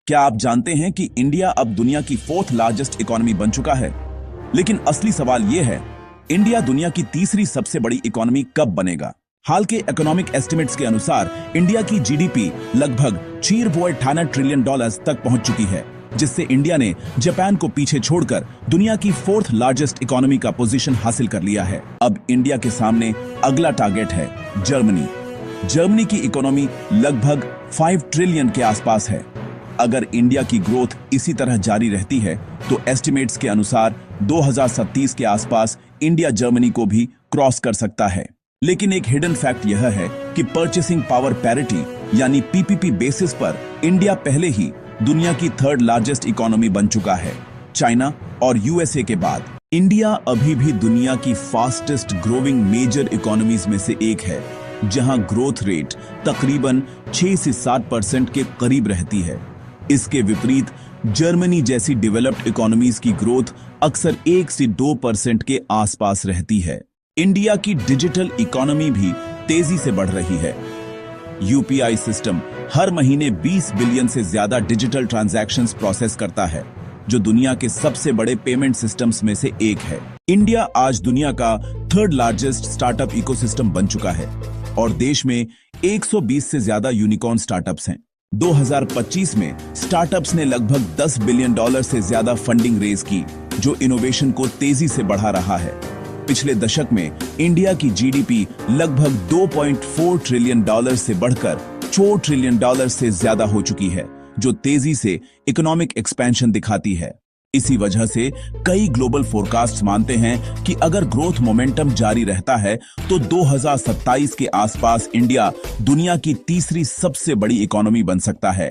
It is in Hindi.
क्या आप जानते हैं कि इंडिया अब दुनिया की 4th लार्जेस्ट इकोनॉमी बन चुका है? लेकिन असली सवाल यह है, इंडिया दुनिया की तीसरी सबसे बड़ी इकोनॉमी कब बनेगा? हाल के इकोनॉमिक एस्टिमेट्स के अनुसार इंडिया की जीडीपी लगभग 4.98 ट्रिलियन डॉलर्स तक पहुंच चुकी है, जिससे इंडिया ने जापान को पीछे छोड़कर दुनिया की 4th लार्जेस्ट इकोनॉमी का पोजीशन हासिल कर लिया है। अब इंडिया के सामने अगला टारगेट है जर्मनी। जर्मनी की इकोनॉमी लगभग 5 ट्रिलियन के आसपास है। अगर इंडिया की ग्रोथ इसी तरह जारी रहती है तो एस्टिमेट्स के अनुसार 2037 के आसपास इंडिया जर्मनी को भी क्रॉस कर सकता है। लेकिन एक हिडन फैक्ट यह है कि परचेसिंग पावर पैरिटी यानी पीपीपी बेसिस पर इंडिया पहले ही दुनिया की 3rd लार्जेस्ट इकोनॉमी बन चुका है, चाइना और यूएसए के बाद। इंडिया अभी भी दुनिया की फास्टेस्ट ग्रोइंग मेजर इकोनॉमीज में से एक है, जहां ग्रोथ रेट तकरीबन 6 से 7% के करीब रहती है। इसके विपरीत जर्मनी जैसी डेवलप्ड इकोनॉमीज की ग्रोथ अक्सर 1 से 2% के आसपास रहती है। इंडिया की डिजिटल इकोनॉमी भी तेजी से बढ़ रही है। यूपीआई सिस्टम हर महीने 20 बिलियन से ज्यादा डिजिटल ट्रांजैक्शंस प्रोसेस करता है, जो दुनिया के सबसे बड़े पेमेंट सिस्टम्स में से एक है। इंडिया आज दुनिया का 3rd लार्जेस्ट स्टार्टअप इकोसिस्टम बन चुका है और देश में 120 से ज्यादा यूनिकॉर्न स्टार्टअप्स हैं। 2025 में स्टार्टअप्स ने लगभग 10 बिलियन डॉलर से ज्यादा फंडिंग रेज की, जो इनोवेशन को तेजी से बढ़ा रहा है। पिछले दशक में इंडिया की जीडीपी लगभग 2.4 ट्रिलियन डॉलर से बढ़कर 4 ट्रिलियन डॉलर से ज्यादा हो चुकी है, जो तेजी से इकोनॉमिक एक्सपेंशन दिखाती है। इसी वजह से कई ग्लोबल फोरकास्ट मानते हैं कि अगर ग्रोथ मोमेंटम जारी रहता है तो 2027 के आसपास इंडिया दुनिया की तीसरी सबसे बड़ी इकोनॉमी बन सकता है।